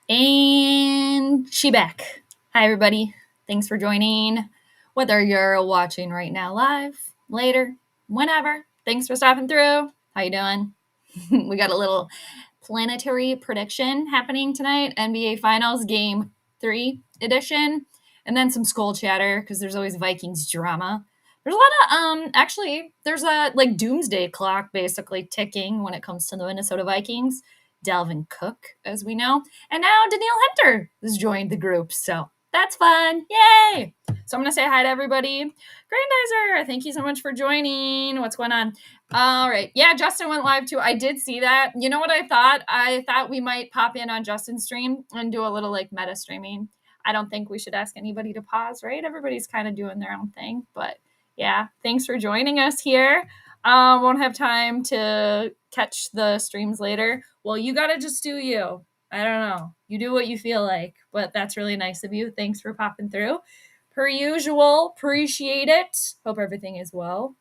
And she back. Hi, everybody. Thanks for joining. Whether you're watching right now live, later, whenever, thanks for stopping through. How you doing? We got a little planetary prediction happening tonight. NBA Finals Game 3 edition. And then some Skol chatter because there's always Vikings drama. There's a lot of actually there's a like doomsday clock basically ticking when it comes to the Minnesota Vikings. Dalvin Cook, as we know. And now Danielle Hunter has joined the group. So that's fun. Yay! So I'm going to say hi to everybody. Grandizer, thank you so much for joining. What's going on? All right. Yeah, Justin went live too. I did see that. You know what I thought? I thought we might pop in on Justin's stream and do a little like meta streaming. I don't think we should ask anybody to pause, right? Everybody's kind of doing their own thing. But yeah, thanks for joining us here. Won't have time to catch the streams later. Well, you got to just do you. I don't know. You do what you feel like, but that's really nice of you. Thanks for popping through. Per usual, appreciate it. Hope everything is well.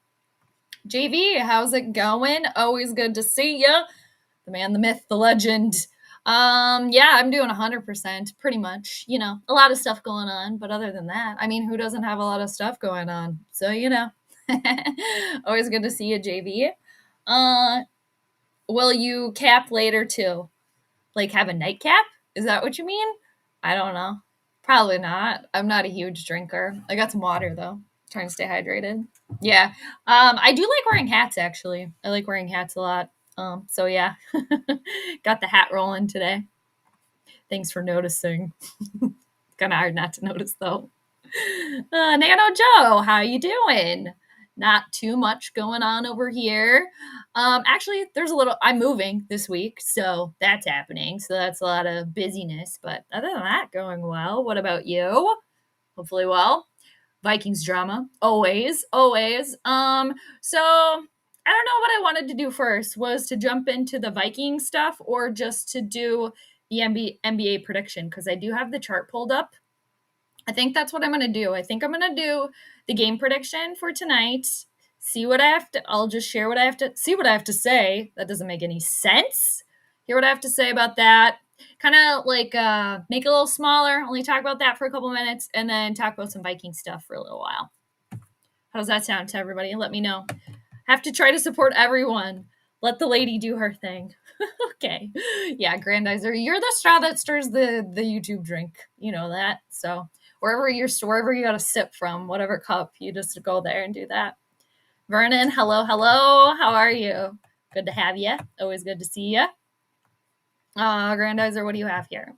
JV, how's it going? Always good to see you. The man, the myth, the legend. Yeah, I'm doing 100%, pretty much. You know, a lot of stuff going on, but other than that, I mean, who doesn't have a lot of stuff going on? So, you know, always good to see you, JV. Will you cap later too? Like have a nightcap? Is that what you mean? I don't know. Probably not. I'm not a huge drinker. I got some water though. Trying to stay hydrated. Yeah. I do like wearing hats actually. I like wearing hats a lot. So yeah. Got the hat rolling today. Thanks for noticing. Kind of hard not to notice though. Nano Joe, how you doing? Not too much going on over here. Actually, there's a little. I'm moving this week, so that's happening. So that's a lot of busyness. But other than that, going well. What about you? Hopefully, well. Vikings drama, always, always. So I don't know what I wanted to do first. Was to jump into the Viking stuff or just to do the NBA prediction because I do have the chart pulled up. I think that's what I'm going to do. I think I'm going to do the game prediction for tonight. See what I have to, I'll just share what I have to, see what I have to say. That doesn't make any sense. Hear what I have to say about that. Kind of like make it a little smaller, only talk about that for a couple minutes, and then talk about some Viking stuff for a little while. How does that sound to everybody? Let me know. Have to try to support everyone. Let the lady do her thing. Okay. Yeah, Grandizer, you're the straw that stirs the YouTube drink. You know that. So wherever you got a sip from, whatever cup, you just go there and do that. Vernon, hello, hello. How are you? Good to have you. Always good to see you. Grandizer, what do you have here?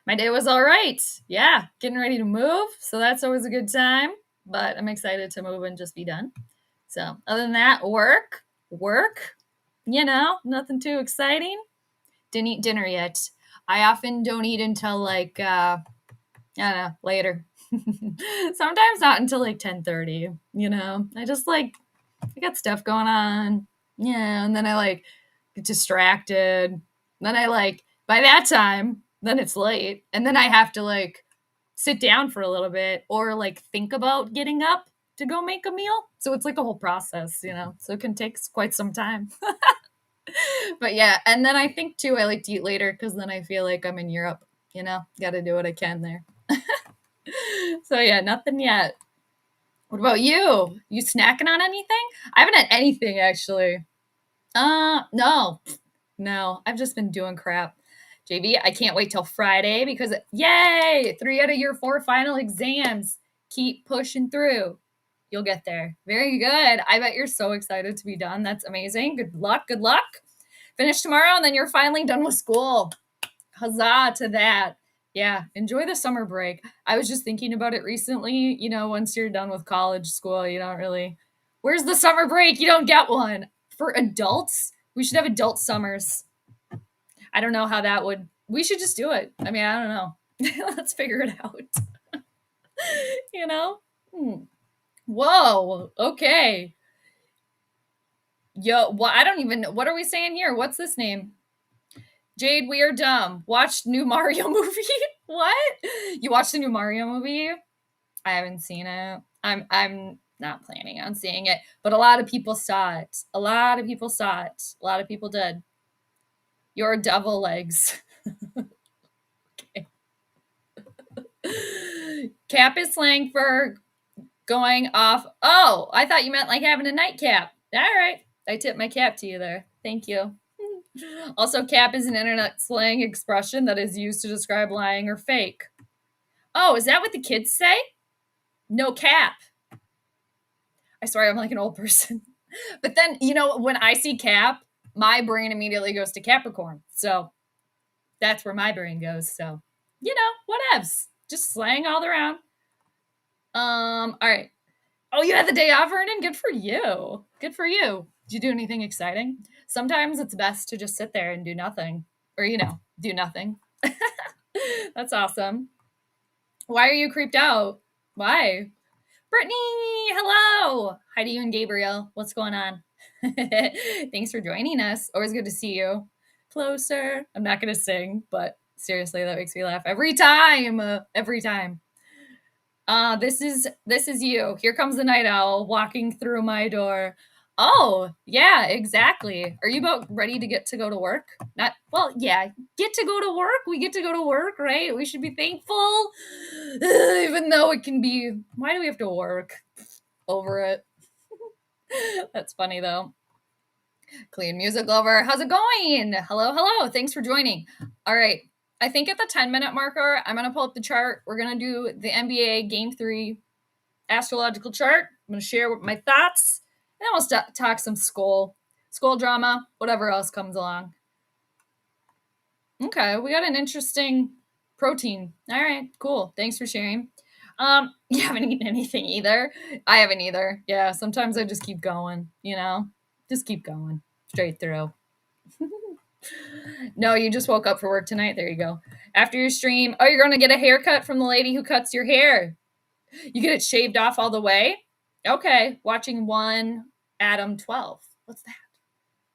My day was all right. Yeah, getting ready to move. So that's always a good time. But I'm excited to move and just be done. So other than that, work. You know, nothing too exciting. Didn't eat dinner yet. I often don't eat until like I don't know, later. Sometimes not until like 10:30, you know. I just like I got stuff going on. Yeah, and then I like get distracted. Then I like by that time, then it's late. And then I have to like sit down for a little bit or like think about getting up to go make a meal. So it's like a whole process, you know. So it can take quite some time. But yeah, and then I think too I like to eat later because then I feel like I'm in Europe, you know. Got to do what I can there. So yeah, nothing yet. What about you? You snacking on anything? I haven't had anything actually. No. No, I've just been doing crap. JV, I can't wait till Friday because yay, 3 out of your 4 final exams. Keep pushing through. You'll get there. Very good. I bet you're so excited to be done. That's amazing. Good luck. Good luck. Finish tomorrow and then you're finally done with school. Huzzah to that. Yeah, enjoy the summer break. I was just thinking about it recently. You know, once you're done with college school, you don't really. Where's the summer break? You don't get one. For adults, we should have adult summers. I don't know how that would. We should just do it. I mean, I don't know. Let's figure it out. You know? Whoa. Okay. Yo, well, I don't even know. What are we saying here? What's this name? Jade, we are dumb. Watched new Mario movie? What? You watched the new Mario movie? I haven't seen it. I'm not planning on seeing it, but a lot of people saw it. A lot of people did. Your devil legs. Cap is slang for going off. Oh, I thought you meant like having a nightcap. All right. I tip my cap to you there. Thank you. Also, cap is an internet slang expression that is used to describe lying or fake. Oh, is that what the kids say? No cap. I swear I'm like an old person. But then, when I see cap, my brain immediately goes to Capricorn. So that's where my brain goes. So, whatevs. Just slang all around. All right. Oh, you had the day off, Vernon? Good for you. Good for you. Did you do anything exciting? Sometimes it's best to just sit there and do nothing. Or, do nothing. That's awesome. Why are you creeped out? Why? Brittany, hello. Hi to you and Gabriel. What's going on? Thanks for joining us. Always good to see you. Closer. I'm not going to sing, but seriously, that makes me laugh every time. Every time. This is you. Here comes the night owl walking through my door. Oh, yeah, exactly. Are you about ready to get to go to work? Yeah, get to go to work. We get to go to work, right? We should be thankful. Even though it can be, why do we have to work? Over it. That's funny though. Clean music lover. How's it going? Hello. Thanks for joining. All right. I think at the 10-minute marker, I'm going to pull up the chart. We're going to do the NBA Game 3 astrological chart. I'm going to share my thoughts, and then we'll talk some Skol drama, whatever else comes along. Okay, we got an interesting protein. All right, cool. Thanks for sharing. You haven't eaten anything either. I haven't either. Yeah, sometimes I just keep going, just keep going straight through. No, you just woke up for work tonight. There you go. After your stream, you're going to get a haircut from the lady who cuts your hair. You get it shaved off all the way? Okay. Watching one Adam 12. What's that?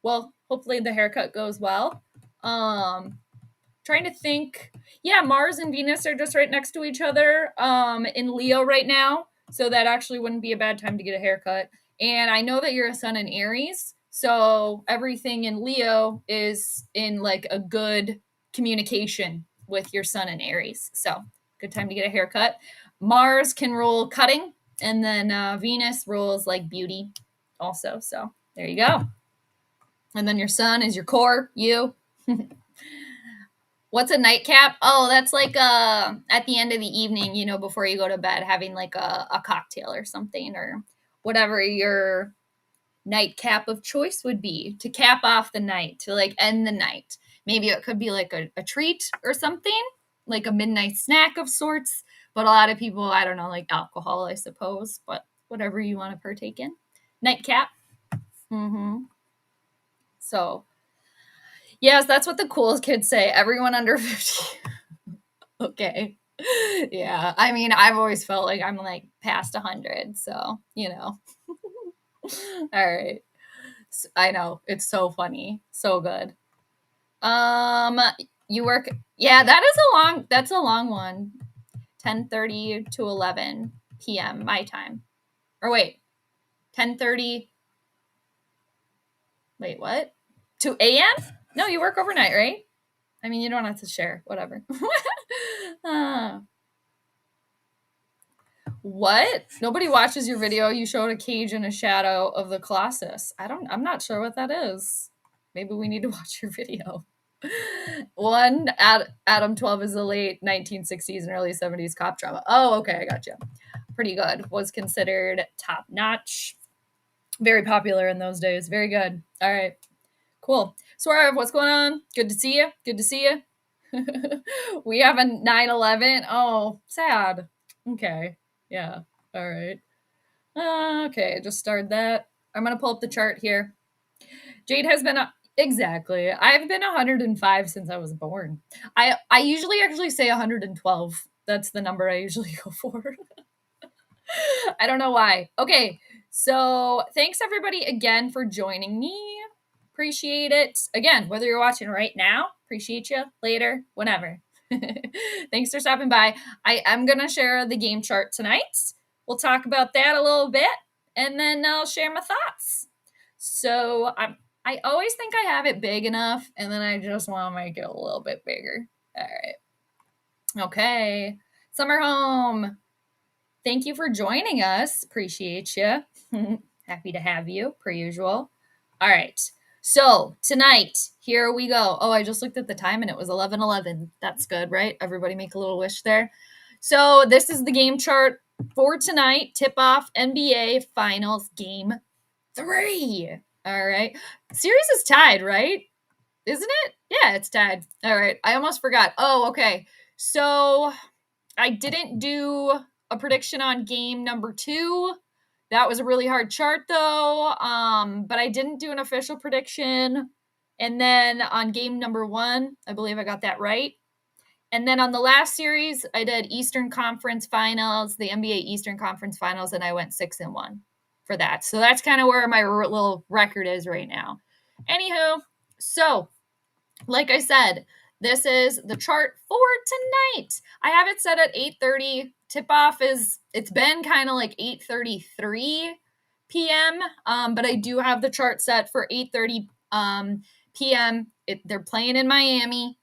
Well, hopefully the haircut goes well. Trying to think. Yeah, Mars and Venus are just right next to each other in Leo right now. So that actually wouldn't be a bad time to get a haircut. And I know that you're a sun in Aries. So everything in Leo is in like a good communication with your sun in Aries. So good time to get a haircut. Mars can rule cutting, and then Venus rules like beauty also. So there you go. And then your sun is your core, you. What's a nightcap? Oh, that's like at the end of the evening, before you go to bed, having like a cocktail or something, or whatever your nightcap of choice would be to cap off the night, to like end the night. Maybe it could be like a treat or something, like a midnight snack of sorts. But a lot of people, I don't know, like alcohol, I suppose, but whatever you want to partake in. Nightcap. So, yes, that's what the cool kids say. Everyone under 50. Okay. Yeah. I mean, I've always felt like I'm like past 100. So, All right. I know. It's so funny. So good. You work. Yeah, that's a long one. 10:30 to 11 p.m. my time. Or wait. 10:30. Wait, what? To a.m.? No, you work overnight, right? I mean, you don't have to share. Whatever. What? Nobody watches your video. You showed a cage and a shadow of the Colossus. I'm not sure what that is. Maybe we need to watch your video. One, Adam 12 is the late 1960s and early 70s cop drama. Oh, okay, I got you. Pretty good. Was considered top notch. Very popular in those days. Very good. All right. Cool. Swerve, what's going on? Good to see you. Good to see you. We have a 9/11. Oh, sad. Okay. Yeah. All right. Okay. Just started that. I'm going to pull up the chart here. Jade has been exactly. I've been 105 since I was born. I usually actually say 112. That's the number I usually go for. I don't know why. Okay. So thanks everybody again for joining me. Appreciate it. Again, whether you're watching right now, appreciate you. Later, whenever. Thanks for stopping by. I am going to share the game chart tonight. We'll talk about that a little bit, and then I'll share my thoughts. So I always think I have it big enough, and then I just want to make it a little bit bigger. All right. Okay. Summer home. Thank you for joining us. Appreciate you. Happy to have you, per usual. All right. So tonight, here we go. Oh, I just looked at the time and it was 11:11. That's good, right? Everybody make a little wish there. So this is the game chart for tonight. Tip-off NBA Finals Game 3. All right. Series is tied, right? Isn't it? Yeah, it's tied. All right. I almost forgot. Oh, okay. So I didn't do a prediction on game number 2. That was a really hard chart though. But I didn't do an official prediction. And then on game number 1, I believe I got that right. And then on the last series, I did Eastern Conference Finals, the NBA Eastern Conference Finals, and I went 6-1 for that. So that's kind of where my little record is right now. Anywho, so like I said, this is the chart for tonight. I have it set at 8:30. Tip-off it's been kind of like 8:33 p.m., but I do have the chart set for 8:30 p.m. They're playing in Miami.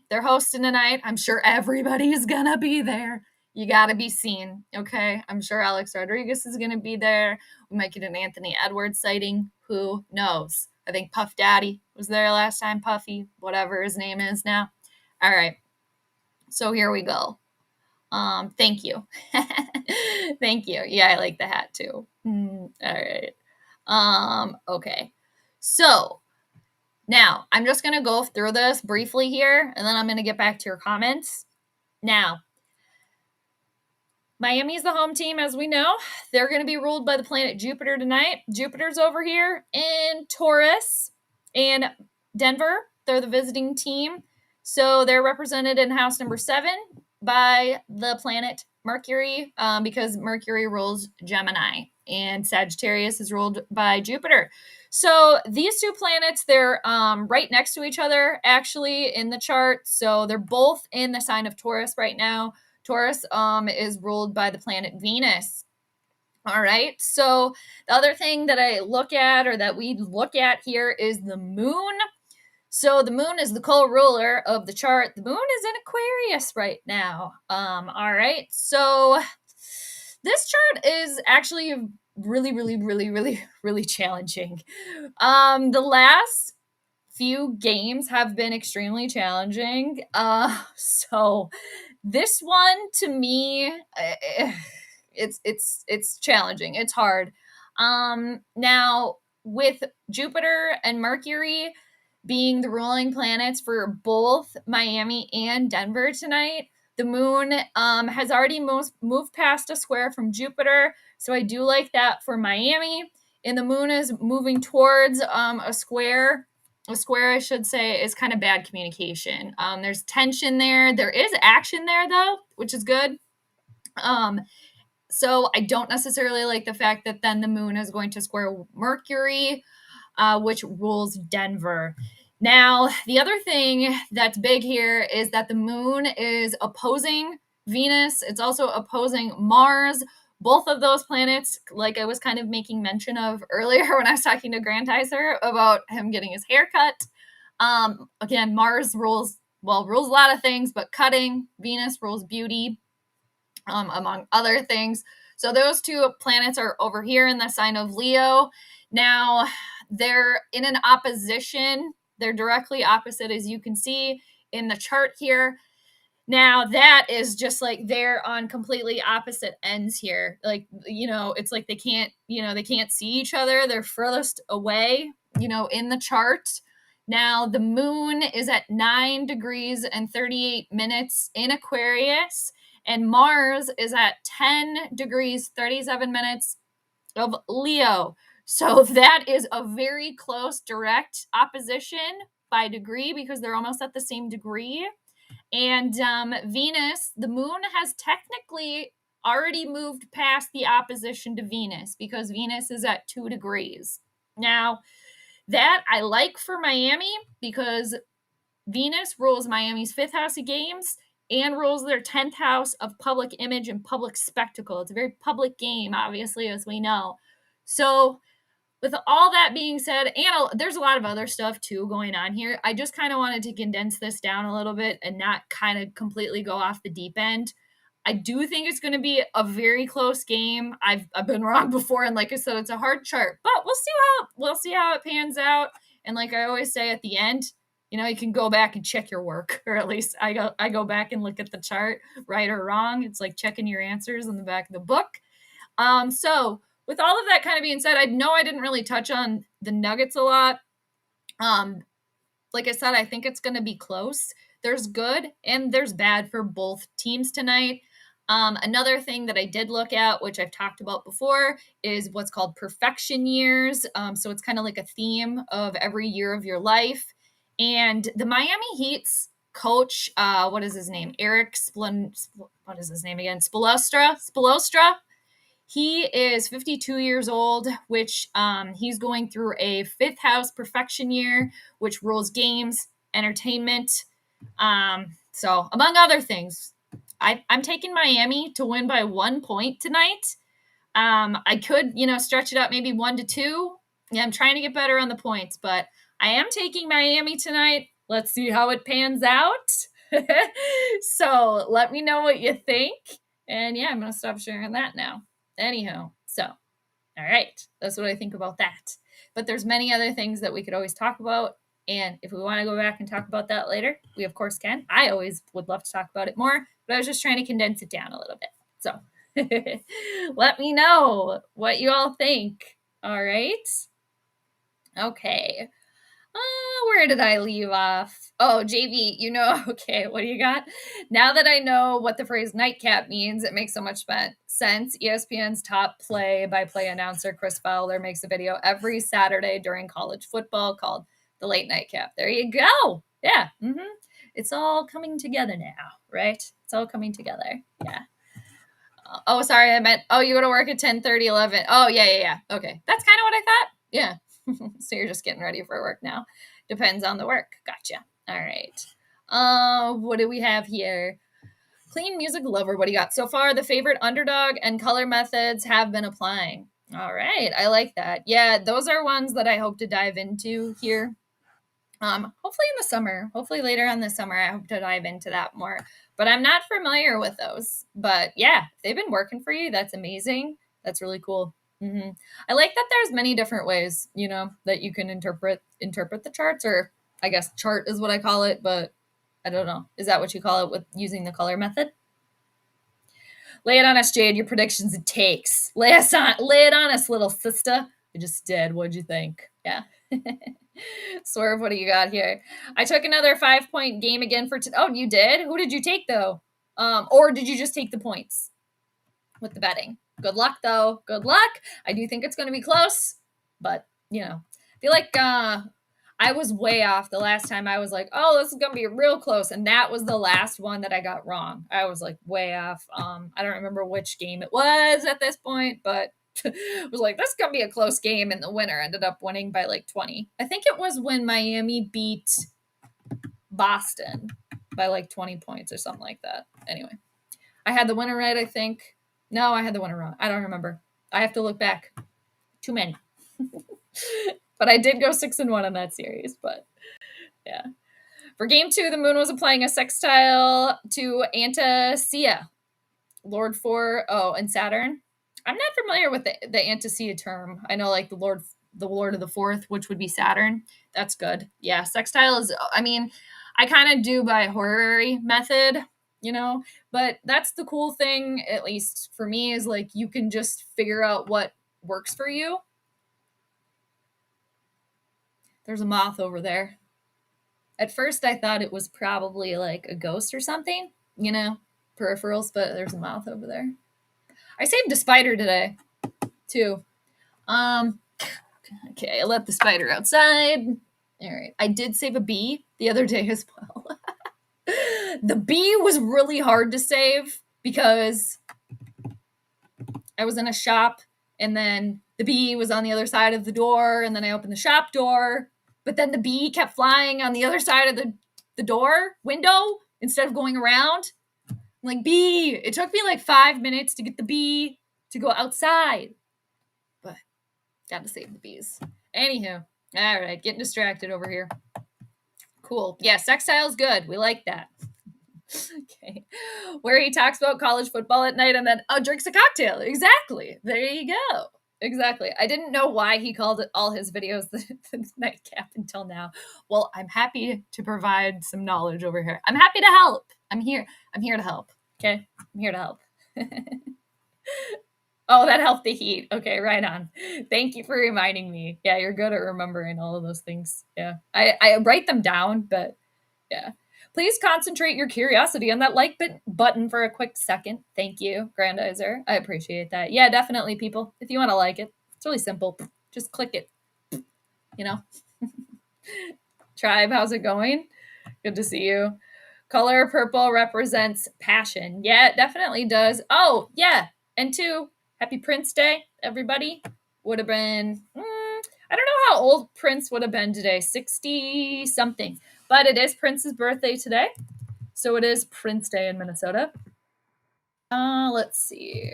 They're hosting tonight. I'm sure everybody's going to be there. You got to be seen, okay? I'm sure Alex Rodriguez is going to be there. We might get an Anthony Edwards sighting. Who knows? I think Puff Daddy was there last time. Puffy, whatever his name is now. All right. So here we go. Thank you. Thank you. Yeah, I like the hat too. All right. Okay. So now I'm just going to go through this briefly here, and then I'm going to get back to your comments. Now, Miami's the home team, as we know. They're going to be ruled by the planet Jupiter tonight. Jupiter's over here in Taurus, and Denver, they're the visiting team. So they're represented in house number 7 by the planet Mercury, because Mercury rules Gemini, and Sagittarius is ruled by Jupiter. So these two planets, they're right next to each other, actually, in the chart. So they're both in the sign of Taurus right now. Taurus is ruled by the planet Venus. All right. So the other thing that I look at, or that we look at here, is the moon. So the moon is the co-ruler of the chart. The moon is in Aquarius right now. All right. So this chart is actually really challenging. The last few games have been extremely challenging. So this one, to me, it's challenging. It's hard. Now, with Jupiter and Mercury being the ruling planets for both Miami and Denver tonight, the moon has already moved past a square from Jupiter. So I do like that for Miami. And the moon is moving towards a square. A square, I should say, is kind of bad communication. There's tension there. There is action there, though, which is good. So I don't necessarily like the fact that then the moon is going to square Mercury, which rules Denver. Now, the other thing that's big here is that the moon is opposing Venus. It's also opposing Mars. Both of those planets, like I was kind of making mention of earlier when I was talking to Grantizer about him getting his hair cut. Again, Mars rules a lot of things, but cutting. Venus rules beauty, among other things. So those two planets are over here in the sign of Leo. Now, they're in an opposition. They're directly opposite, as you can see in the chart here. Now, that is just like they're on completely opposite ends here. Like, it's like they can't see each other. They're furthest away, in the chart. Now, the moon is at 9 degrees and 38 minutes in Aquarius, and Mars is at 10 degrees, 37 minutes of Leo. So that is a very close direct opposition by degree, because they're almost at the same degree. And Venus, the moon has technically already moved past the opposition to Venus, because Venus is at 2 degrees. Now, that I like for Miami, because Venus rules Miami's 5th house of games and rules their 10th house of public image and public spectacle. It's a very public game, obviously, as we know. So with all that being said, and there's a lot of other stuff too going on here, I just kind of wanted to condense this down a little bit and not kind of completely go off the deep end. I do think it's going to be a very close game. I've been wrong before, and like I said, it's a hard chart, but we'll see how it pans out. And like I always say at the end, you can go back and check your work, or at least I go back and look at the chart, right or wrong. It's like checking your answers in the back of the book. So with all of that kind of being said, I know I didn't really touch on the Nuggets a lot. Like I said, I think it's going to be close. There's good and there's bad for both teams tonight. Another thing that I did look at, which I've talked about before, is what's called perfection years. So it's kind of like a theme of every year of your life. And the Miami Heat's coach, what is his name? What is his name again? Spolostra. He is 52 years old, which he's going through a fifth house perfection year, which rules games, entertainment. So among other things, I'm taking Miami to win by 1 point tonight. I could, stretch it up maybe 1-2. Yeah, I'm trying to get better on the points, but I am taking Miami tonight. Let's see how it pans out. So let me know what you think. And yeah, I'm going to stop sharing that now. Anyhow, so, all right, that's what I think about that. But there's many other things that we could always talk about. And if we want to go back and talk about that later, we of course can. I always would love to talk about it more, but I was just trying to condense it down a little bit. So let me know what you all think. All right. Okay. Where did I leave off? Oh, JV, okay, what do you got? Now that I know what the phrase nightcap means, it makes so much sense. ESPN's top play-by-play announcer, Chris Fowler, makes a video every Saturday during college football called The Late Nightcap. There you go. Yeah. It's all coming together now, right? It's all coming together. Yeah. Oh, sorry, I meant, you go to work at 10:30, 11. Oh, yeah. Okay. That's kind of what I thought. Yeah. So you're just getting ready for work now. Depends on the work. Gotcha. All right. What do we have here? Clean music lover. What do you got? So far, the favorite underdog and color methods have been applying. All right. I like that. Yeah, those are ones that I hope to dive into here. Hopefully in the summer. Hopefully later on this summer, I hope to dive into that more. But I'm not familiar with those. But yeah, if they've been working for you, that's amazing. That's really cool. I like that there's many different ways, that you can interpret the charts, or I guess chart is what I call it, but I don't know. Is that what you call it with using the color method? Lay it on us, Jade. Your predictions it takes. Lay it on us, little sister. I just did. What'd you think? Yeah. Swerve, what do you got here? I took another 5-point game again for oh, you did? Who did you take though? Or did you just take the points with the betting? Good luck, though. Good luck. I do think it's going to be close, but, I feel like I was way off the last time. I was like, oh, this is going to be real close, and that was the last one that I got wrong. I was like way off. I don't remember which game it was at this point, but I was like, this is going to be a close game, and the winner ended up winning by like 20. I think it was when Miami beat Boston by like 20 points or something like that. Anyway, I had the winner right, I think. No, I had the winner wrong. I don't remember. I have to look back. Too many. But I did go 6-1 in that series. But yeah. For game 2, the moon was applying a sextile to Antacia, Lord 4. Oh, and Saturn. I'm not familiar with the Antacia term. I know like the Lord of the Fourth, which would be Saturn. That's good. Yeah, sextile is, I kind of do by horary method. But that's the cool thing, at least for me, is like you can just figure out what works for you. There's a moth over there. At first I thought it was probably like a ghost or something, peripherals, but there's a moth over there. I saved a spider today too. Okay, I let the spider outside. All right, I did save a bee the other day as well. The bee was really hard to save because I was in a shop and then the bee was on the other side of the door, and then I opened the shop door, but then the bee kept flying on the other side of the door window instead of going around. I'm like, bee! It took me like 5 minutes to get the bee to go outside, but got to save the bees. Anywho, all right, getting distracted over here. Cool. Yeah, sextile's good. We like that. Okay. Where he talks about college football at night and then drinks a cocktail. Exactly. There you go. Exactly. I didn't know why he called it all his videos the nightcap until now. Well, I'm happy to provide some knowledge over here. I'm happy to help. I'm here. I'm here to help. Okay. I'm here to help. Oh, that helped the heat. Okay, right on. Thank you for reminding me. Yeah, you're good at remembering all of those things. Yeah. I write them down, but yeah. Please concentrate your curiosity on that like button for a quick second. Thank you, Grandizer. I appreciate that. Yeah, definitely, people. If you want to like it, it's really simple. Just click it. You know? Tribe, how's it going? Good to see you. Color purple represents passion. Yeah, it definitely does. Oh, yeah. And two, happy Prince Day, everybody. Would have been, I don't know how old Prince would have been today, 60 something. But it is Prince's birthday today. So it is Prince Day in Minnesota. Let's see.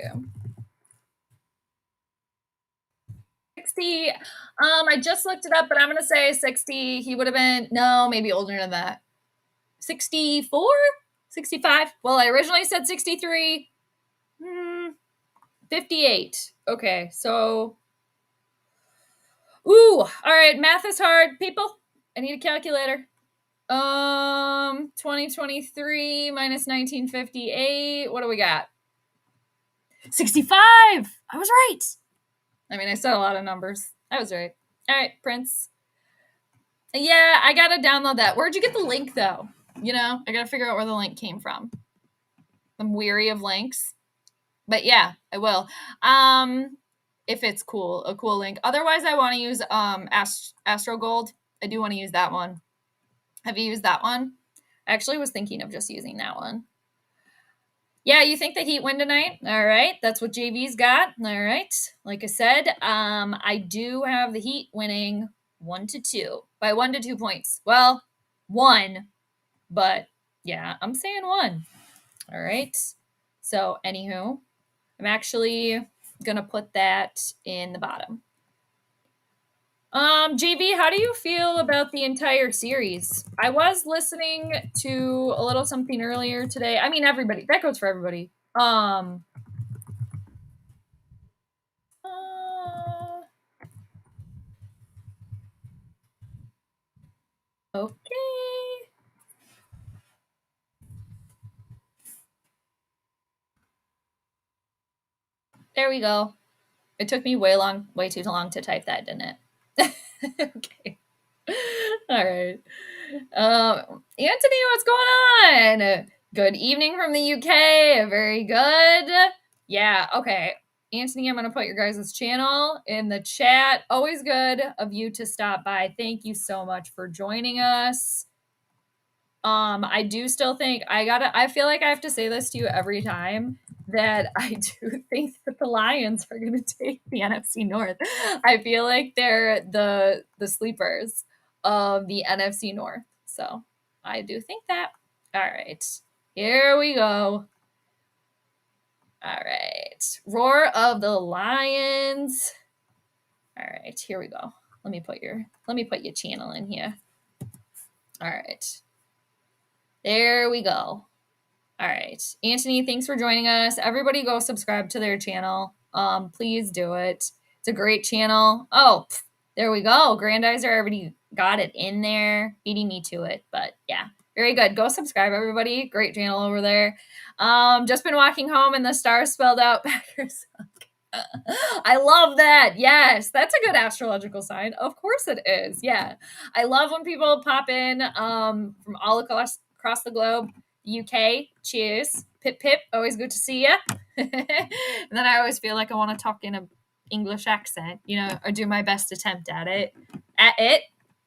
60. I just looked it up, but I'm going to say 60. He would have been, no, maybe older than that. 64? 65? Well, I originally said 63. 58. Okay, so. Ooh, all right, math is hard. People, I need a calculator. 2023 minus 1958. What do we got? 65. I was right. I mean, I said a lot of numbers. I was right. All right, Prince. Yeah, I gotta download that. Where'd you get the link, though? You know, I gotta figure out where the link came from. I'm weary of links, but yeah, I will. If it's cool, a cool link. Otherwise, I want to use Astro Gold. I do want to use that one. Have you used that one? I actually was thinking of just using that one. Yeah, you think the Heat win tonight? All right, that's what JV's got. All right, like I said, I do have the Heat winning 1-2 by 1 to 2 points. Well, 1, but yeah, I'm saying 1. All right. So, anywho, I'm actually gonna put that in the bottom. JV, how do you feel about the entire series? I was listening to a little something earlier today. I mean, everybody. That goes for everybody. Okay. There we go. It took me way too long to type that, didn't it? Okay. All right. Anthony, what's going on? Good evening from the UK. Very good. Yeah, okay. Anthony, I'm going to put your guys' channel in the chat. Always good of you to stop by. Thank you so much for joining us. I do still think I feel like I have to say this to you every time that I do think that the Lions are going to take the NFC North. I feel like they're the sleepers of the NFC North. So I do think that. All right, here we go. All right, Roar of the Lions. All right, here we go. Let me put your channel in here. All right. There we go. All right. Anthony, thanks for joining us. Everybody go subscribe to their channel. Please do it. It's a great channel. Oh, there we go. Grandizer already got it in there, beating me to it. But yeah, very good. Go subscribe, everybody. Great channel over there. Just been walking home and the stars spelled out Packers. I love that. Yes, that's a good astrological sign. Of course it is. Yeah. I love when people pop in from all across the globe. UK, cheers. Pip pip, always good to see you. And then I always feel like I want to talk in an English accent, you know, or do my best attempt at it,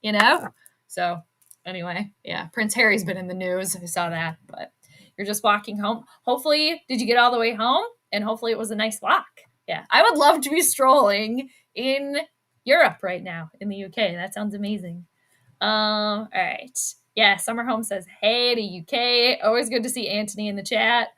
you know. So anyway, yeah, Prince Harry's been in the news. I saw that, but you're just walking home. Hopefully, did you get all the way home? And hopefully it was a nice walk. Yeah, I would love to be strolling in Europe right now, in the UK. That sounds amazing. All right. Yeah, Summer Home says, hey to UK. Always good to see Anthony in the chat.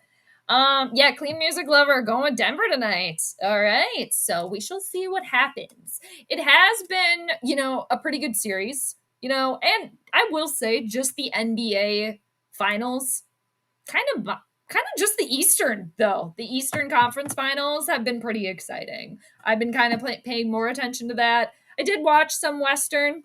Yeah, Clean Music Lover going with Denver tonight. All right. So we shall see what happens. It has been, you know, a pretty good series, you know, and I will say just the NBA finals kind of just the Eastern, though. The Eastern Conference Finals have been pretty exciting. I've been kind of paying more attention to that. I did watch some Western,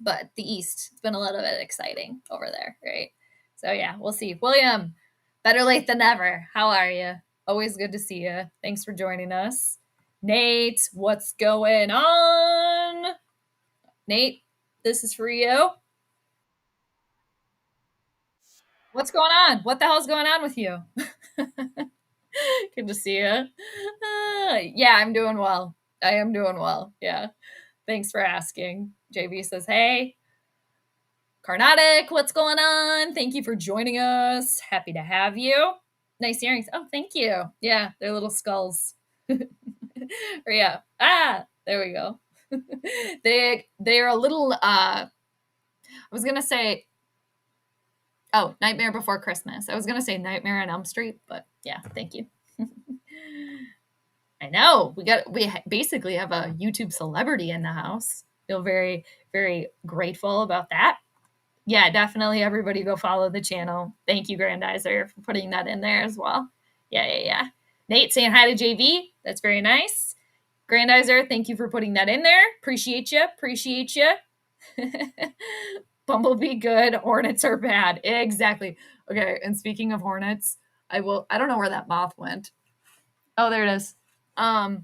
but the East has been a little bit exciting over there, right? So yeah, we'll see. William, better late than never. How are you? Always good to see you. Thanks for joining us. Nate, what's going on? Nate, this is for you. What's going on? What the hell's going on with you? Good to see you. Yeah, I'm doing well. I am doing well. Yeah. Thanks for asking. JV says, hey, Carnatic, what's going on? Thank you for joining us. Happy to have you. Nice earrings. Oh, thank you. Yeah, they're little skulls. Or yeah. There we go. They're a little I was gonna say Nightmare Before Christmas. I was gonna say Nightmare on Elm Street, but yeah, thank you. I know we basically have a YouTube celebrity in the house. Feel very, very grateful about that. Yeah, definitely. Everybody go follow the channel. Thank you, Grandizer, for putting that in there as well. Yeah. Nate saying hi to JV. That's very nice. Grandizer, thank you for putting that in there. Appreciate you. Bumblebee good, Hornets are bad. Exactly. Okay, and speaking of Hornets, I don't know where that moth went. Oh, there it is. I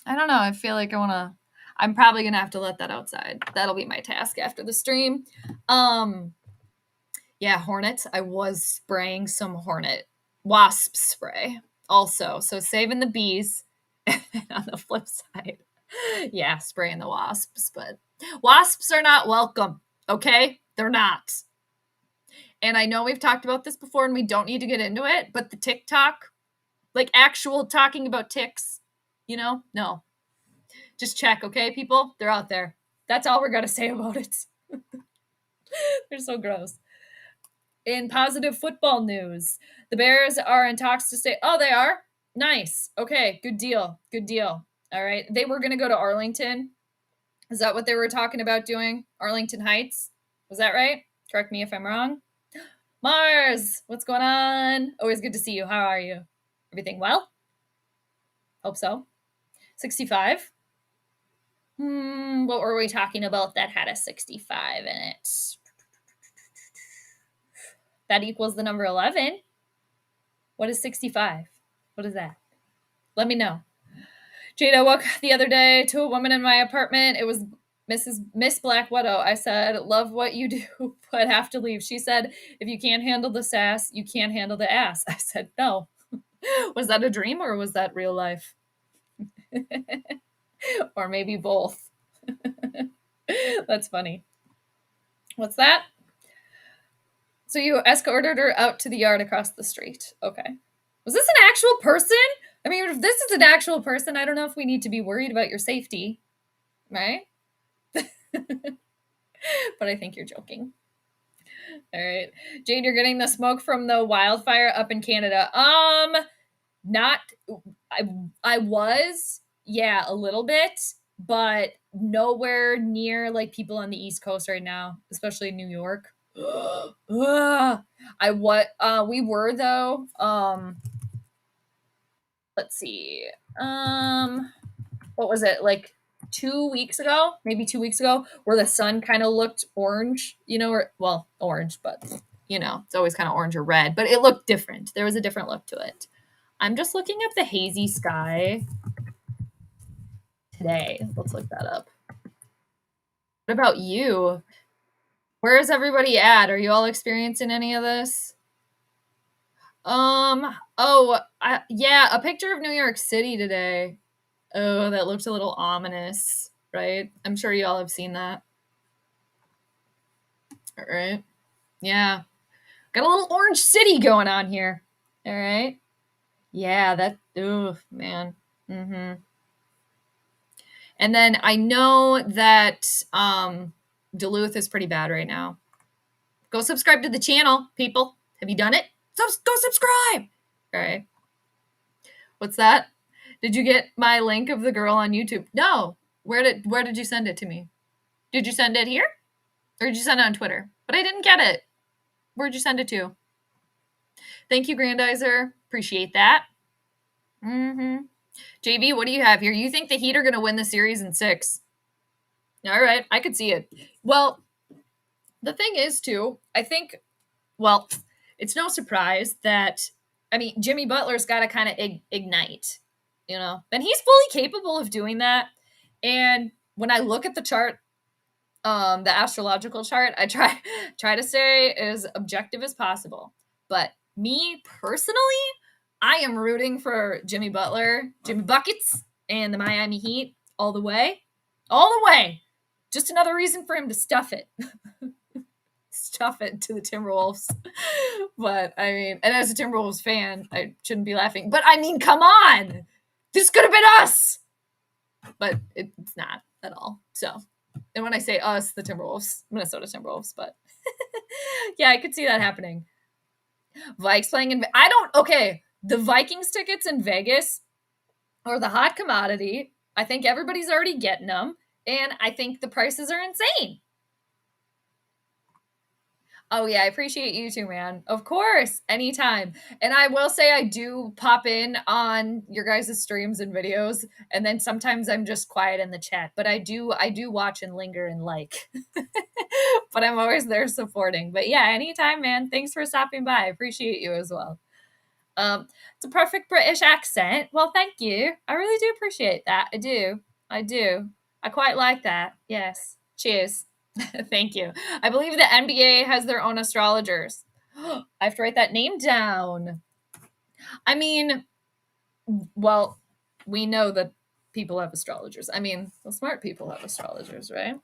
don't know. I feel like I'm probably gonna have to let that outside. That'll be my task after the stream. Yeah, Hornets. I was spraying some Hornet wasp spray also. So saving the bees. And then on the flip side, yeah, spraying the wasps. But wasps are not welcome. Okay? They're not. And I know we've talked about this before and we don't need to get into it, but the TikTok, like actual talking about ticks, no. Just check, okay, people? They're out there. That's all we're going to say about it. They're so gross. In positive football news, the Bears are in talks to stay. Oh, they are? Nice. Okay, good deal. All right. They were going to go to Arlington. Is that what they were talking about doing? Arlington Heights? Was that right? Correct me if I'm wrong. Mars, what's going on? Always good to see you. How are you? Everything well? Hope so. 65. What were we talking about that had a 65 in it? That equals the number 11. What is 65? What is that? Let me know. Jade, I woke the other day to a woman in my apartment. It was Miss Black Widow. I said, love what you do, but have to leave. She said, if you can't handle the sass, you can't handle the ass. I said, no. Was that a dream or was that real life? Or maybe both. That's funny. What's that? So you escorted her out to the yard across the street. Okay. Was this an actual person? I mean, if this is an actual person, I don't know if we need to be worried about your safety, right? But I think you're joking. All right. Jane, you're getting the smoke from the wildfire up in Canada. Not, I was, yeah, a little bit, but nowhere near like people on the East Coast right now, especially in New York. We were though. Let's see. What was it, like 2 weeks ago, maybe 2 weeks ago, where the sun kind of looked orange, orange, but it's always kind of orange or red, but it looked different. There was a different look to it. I'm just looking at the hazy sky today. Let's look that up. What about you? Where is everybody at? Are you all experiencing any of this? Yeah, a picture of New York City today. Oh, that looks a little ominous, right? I'm sure you all have seen that. All right. Yeah. Got a little orange city going on here. All right. Yeah, man. Mm-hmm. And then I know that Duluth is pretty bad right now. Go subscribe to the channel, people. Have you done it? Go subscribe. All right. What's that? Did you get my link of the girl on YouTube? No. Where did you send it to me? Did you send it here? Or did you send it on Twitter? But I didn't get it. Where'd you send it to? Thank you, Grandizer. Appreciate that. JB, what do you have here? You think the Heat are going to win the series in 6? All right, I could see it. Well, the thing is, too, I think, well, it's no surprise that, I mean, Jimmy Butler's got to kind of ignite, you know, and he's fully capable of doing that. And when I look at the chart, the astrological chart, I try to stay as objective as possible. But me personally, I am rooting for Jimmy Butler, Jimmy Buckets, and the Miami Heat all the way. All the way. Just another reason for him to stuff it. Stuff it to the Timberwolves. But, I mean, and as a Timberwolves fan, I shouldn't be laughing. But, I mean, come on! This could have been us! But it's not at all. So, and when I say us, the Timberwolves, Minnesota Timberwolves, but yeah, I could see that happening. Vikes playing in, okay, the Vikings tickets in Vegas are the hot commodity. I think everybody's already getting them, and I think the prices are insane. Oh, yeah, I appreciate you too, man. Of course, anytime. And I will say I do pop in on your guys' streams and videos, and then sometimes I'm just quiet in the chat. But I do watch and linger and like. But I'm always there supporting. But yeah, anytime, man. Thanks for stopping by. I appreciate you as well. It's a perfect British accent. Well, thank you. I really do appreciate that. I do. I quite like that. Yes. Cheers. Thank you. I believe the NBA has their own astrologers. I have to write that name down. I mean, well, we know that people have astrologers. I mean, the smart people have astrologers, right?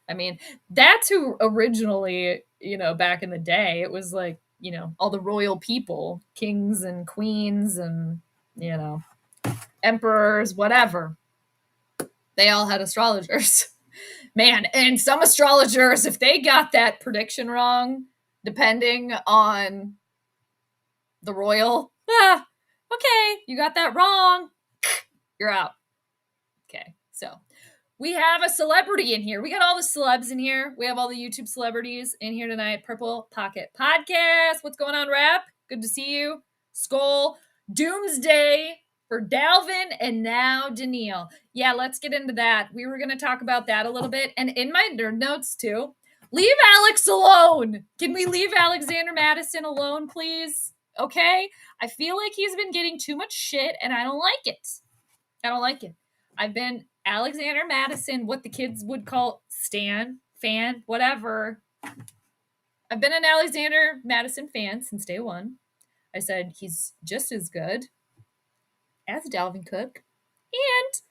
I mean, that's who originally, you know, back in the day, it was like, you know, all the royal people, kings and queens and, you know, emperors, whatever. They all had astrologers. Man, and some astrologers, if they got that prediction wrong, depending on the royal, okay, you got that wrong, you're out. Okay, so we have a celebrity in here. We got all the celebs in here. We have all the YouTube celebrities in here tonight. Purple Pocket Podcast. What's going on, Rap? Good to see you. Skol. Doomsday for Dalvin and now Daniil. Yeah, let's get into that. We were going to talk about that a little bit. And in my nerd notes, too, leave Alex alone. Can we leave Alexander Madison alone, please? Okay? I feel like he's been getting too much shit, and I don't like it. I've been Alexander Madison, what the kids would call stan, fan, whatever. I've been an Alexander Madison fan since day one. I said he's just as good as Dalvin Cook, and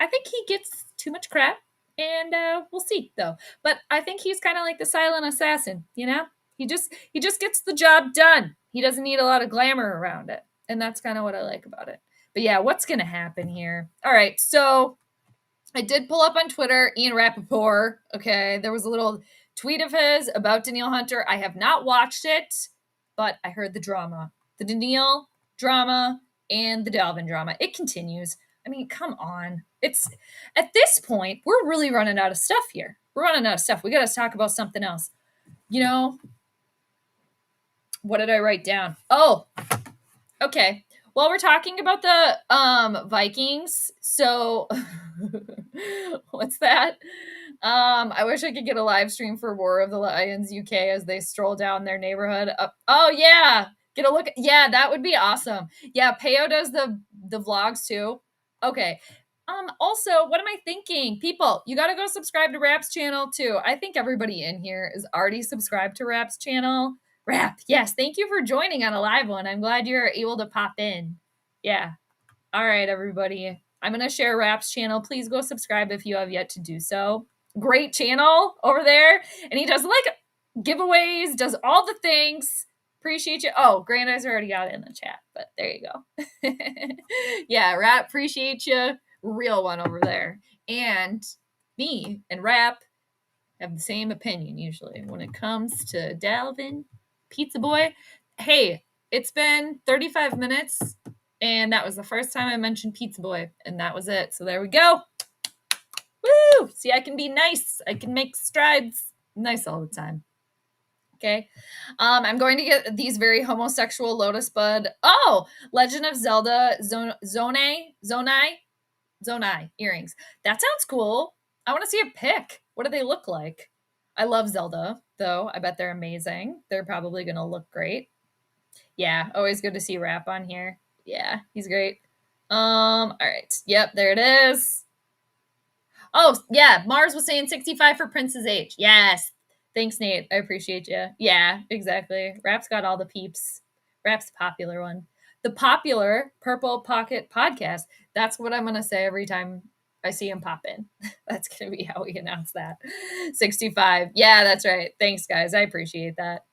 I think he gets too much crap, and we'll see, though. But I think he's kind of like the silent assassin, you know? He just gets the job done. He doesn't need a lot of glamour around it, and that's kind of what I like about it. But yeah, what's going to happen here? All right, so I did pull up on Twitter, Ian Rappaport. Okay, there was a little tweet of his about Daniil Hunter. I have not watched it, but I heard the drama. The Daniil drama and the Dalvin drama. It continues. I mean, come on. It's at this point, we're really running out of stuff here. We're running out of stuff. We got to talk about something else. You know, what did I write down? Oh, okay. Well, we're talking about the Vikings. So what's that? I wish I could get a live stream for War of the Lions UK as they stroll down their neighborhood. Oh yeah, get a look. Yeah, that would be awesome. Yeah, Peo does the vlogs too. Okay. Also, what am I thinking? People, you got to go subscribe to Rap's channel too. I think everybody in here is already subscribed to Rap's channel. Rap, yes, thank you for joining on a live one. I'm glad you're able to pop in. Yeah. All right, everybody. I'm going to share Rap's channel. Please go subscribe if you have yet to do so. Great channel over there. And he does like giveaways, does all the things. Appreciate you. Oh, Grandizer already got it in the chat, but there you go. Yeah, Rap, appreciate you. Real one over there. And me and Rap have the same opinion usually when it comes to Dalvin, Pizza Boy. Hey, it's been 35 minutes, and that was the first time I mentioned Pizza Boy, and that was it. So there we go. Woo! See, I can be nice. I can make strides nice all the time. Okay. I'm going to get these very homosexual Lotus Bud. Oh, Legend of Zelda Zonai earrings. That sounds cool. I want to see a pic. What do they look like? I love Zelda, though. I bet they're amazing. They're probably going to look great. Yeah, always good to see Rap on here. Yeah, he's great. All right. Yep, there it is. Oh, yeah, Mars was saying 65 for Prince's age. Yes. Thanks, Nate. I appreciate you. Yeah, exactly. Rap's got all the peeps. Rap's the popular one. The popular Purple Pocket podcast. That's what I'm going to say every time I see him pop in. That's going to be how we announce that. 65. Yeah, that's right. Thanks, guys. I appreciate that.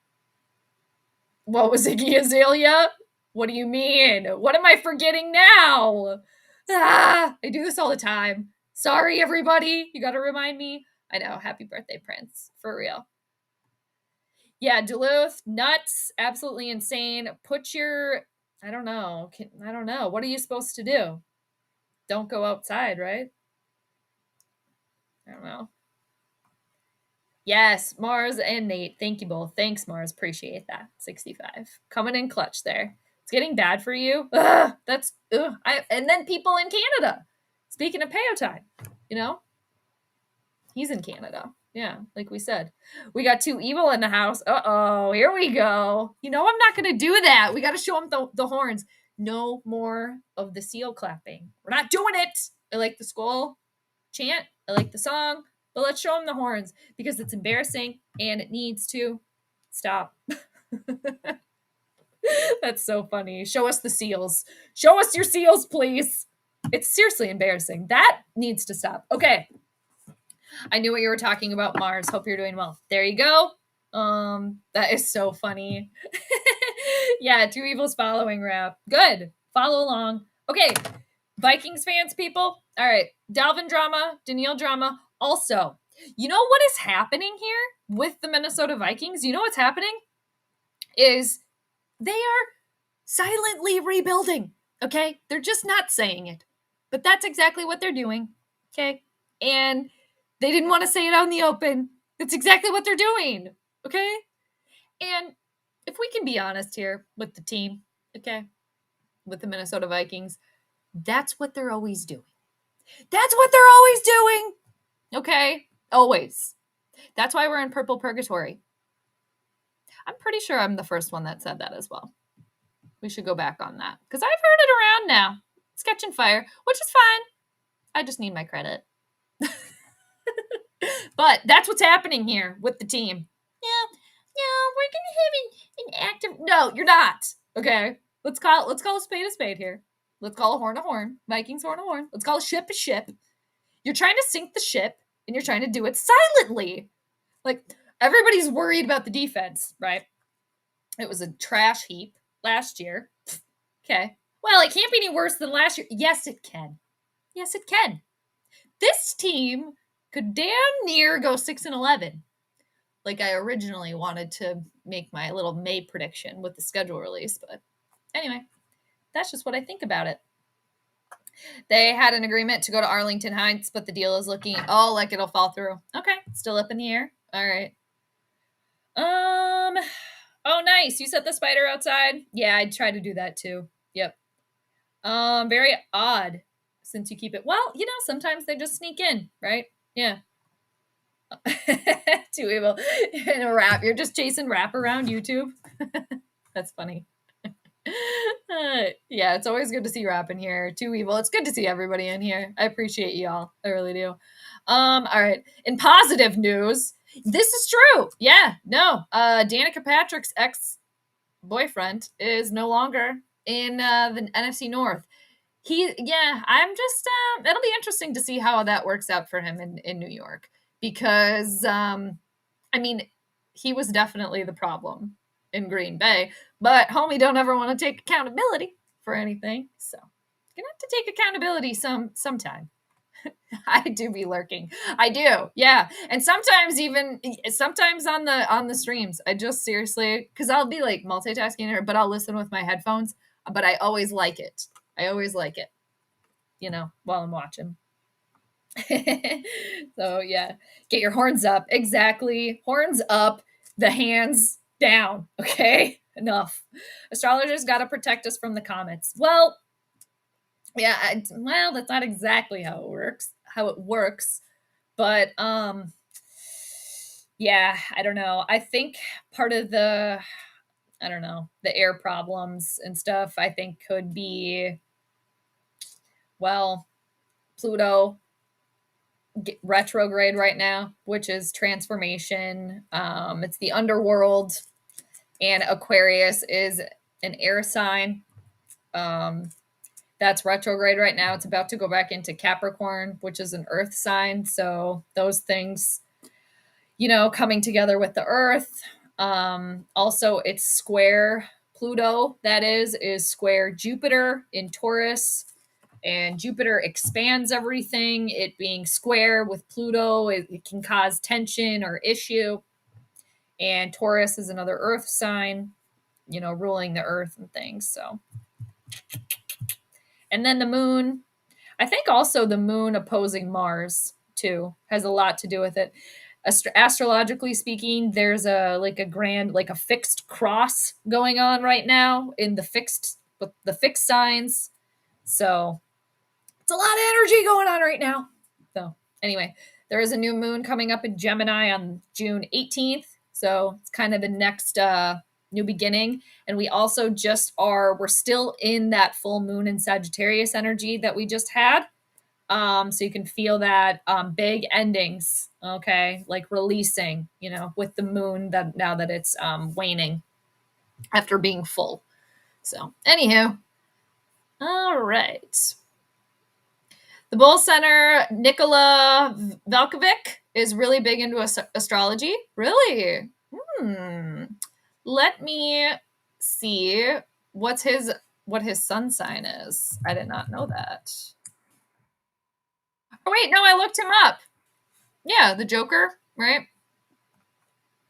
What was Iggy Azalea? What do you mean? What am I forgetting now? I do this all the time. Sorry, everybody. You got to remind me. I know. Happy birthday, Prince. For real. Yeah, Duluth, nuts. Absolutely insane. Put your, I don't know. What are you supposed to do? Don't go outside, right? I don't know. Yes, Mars and Nate. Thank you both. Thanks, Mars. Appreciate that. 65. Coming in clutch there. It's getting bad for you. Ugh, that's ugh. And then people in Canada. Speaking of Peo time, he's in Canada. Yeah, like we said. We got Too Evil in the house. Uh-oh, here we go. I'm not going to do that. We got to show him the horns. No more of the seal clapping. We're not doing it. I like the Skol chant. I like the song. But let's show him the horns because it's embarrassing and it needs to stop. That's so funny. Show us the seals. Show us your seals, please. It's seriously embarrassing. That needs to stop. Okay. I knew what you were talking about, Mars. Hope you're doing well. There you go. That is so funny. Yeah, Too Evil's following Rap. Good. Follow along. Okay. Vikings fans, people. All right. Dalvin drama, Danielle drama. Also, you know what is happening here with the Minnesota Vikings? You know what's happening? Is they are silently rebuilding. Okay? They're just not saying it. But that's exactly what they're doing. Okay? And they didn't want to say it out in the open. That's exactly what they're doing. Okay? And if we can be honest here with the team, okay? With the Minnesota Vikings, that's what they're always doing. That's what they're always doing. Okay? Always. That's why we're in purple purgatory. I'm pretty sure I'm the first one that said that as well. We should go back on that. Because I've heard it around now. It's catching fire, which is fine. I just need my credit. But that's what's happening here with the team. Yeah, we're gonna have an active. No, you're not. Okay, let's call a spade here. Let's call a horn a horn. Vikings horn a horn. Let's call a ship a ship. You're trying to sink the ship, and you're trying to do it silently. Like everybody's worried about the defense, right? It was a trash heap last year. Okay. Well, it can't be any worse than last year. Yes, it can. Yes, it can. This team could damn near go 6-11. Like I originally wanted to make my little May prediction with the schedule release. But anyway, that's just what I think about it. They had an agreement to go to Arlington Heights, but the deal is looking, like it'll fall through. Okay, still up in the air. All right. Oh, nice. You set the spider outside? Yeah, I'd try to do that too. Yep. Very odd since you keep it. Well, sometimes they just sneak in, right? Yeah. Too Evil in a Rap. You're just chasing Rap around YouTube. That's funny. Yeah, it's always good to see Rap in here. Too Evil. It's good to see everybody in here. I appreciate y'all. I really do. All right. In positive news, this is true. Yeah, no. Danica Patrick's ex-boyfriend is no longer in the NFC North. I'm just, it'll be interesting to see how that works out for him in New York. Because, he was definitely the problem in Green Bay. But homie don't ever want to take accountability for anything. So, gonna have to take accountability sometime. I do be lurking. I do. Yeah. And sometimes on the streams, I just seriously, because I'll be like multitasking, but I'll listen with my headphones. But I always like it. While I'm watching. So yeah, get your horns up. Exactly. Horns up. The hands down, okay? Enough. Astrologers got to protect us from the comets. Well, yeah, well, that's not exactly how it works, but yeah, I don't know. I think part of the the air problems and stuff, I think could be, well, Pluto retrograde right now, which is transformation. It's the underworld, and Aquarius is an air sign. That's retrograde right now. It's about to go back into Capricorn, which is an earth sign. So those things, coming together with the earth. Also, it's square Pluto, that is square Jupiter in Taurus. And Jupiter expands everything. It being square with Pluto, it can cause tension or issue. And Taurus is another earth sign, ruling the earth and things. So, and then the moon, I think also the moon opposing Mars too has a lot to do with it. Astrologically speaking, there's a fixed cross going on right now in the fixed signs. So it's a lot of energy going on right now. So anyway, there is a new moon coming up in Gemini on June 18th. So it's kind of the next new beginning. And we also we're still in that full moon in Sagittarius energy that we just had. So you can feel that big endings, okay, like releasing, with the moon now that it's waning after being full. So anywho, all right. The Bull Center, Nikola Velkovic, is really big into astrology. Really? Let me see what his sun sign is. I did not know that. Oh, wait, no, I looked him up. Yeah, the Joker, right?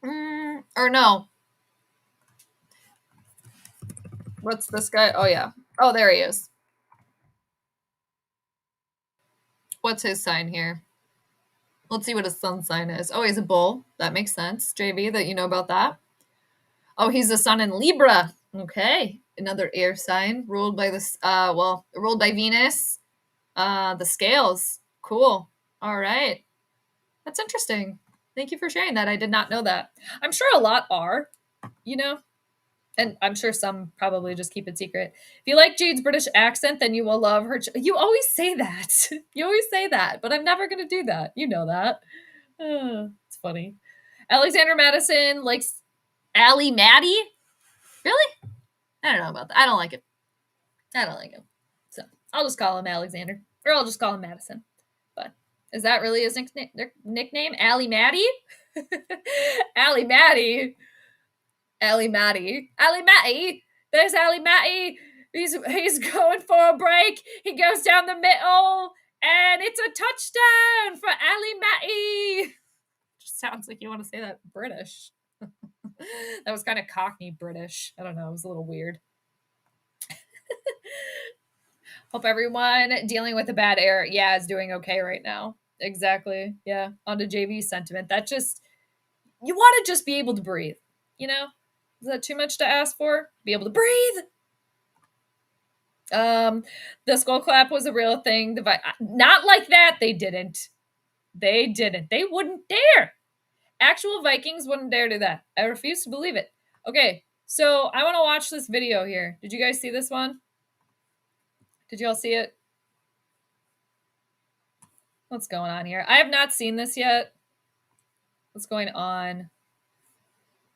Or no. What's this guy? Oh, yeah. Oh, there he is. What's his sign here? Let's see what his sun sign is. Oh, he's a bull. That makes sense. JB, that you know about that. Oh, he's the sun in Libra. Okay. Another air sign ruled by ruled by Venus. The scales. Cool. All right. That's interesting. Thank you for sharing that. I did not know that. I'm sure a lot are, and I'm sure some probably just keep it secret. If you like Jade's British accent, then you will love her. You always say that. You always say that, but I'm never going to do that. You know that. It's funny. Alexander Madison likes Allie Maddie. Really? I don't know about that. I don't like it. I don't like him. So I'll just call him Alexander, or I'll just call him Madison. But is that really his nickname? Allie Maddie? Allie Maddie. Allie Matty. Allie Matty. There's Allie Matty. He's going for a break. He goes down the middle, and it's a touchdown for Allie Matty. Just sounds like you want to say that British. That was kind of Cockney British. I don't know. It was a little weird. Hope everyone dealing with a bad air, is doing okay right now. Exactly. Yeah. On to JV's sentiment. You want to just be able to breathe, Is that too much to ask for? Be able to breathe. The skull clap was a real thing. Not like that. They didn't. They wouldn't dare. Actual Vikings wouldn't dare do that. I refuse to believe it. Okay, so I want to watch this video here. Did you guys see this one? Did you all see it? What's going on here? I have not seen this yet. What's going on?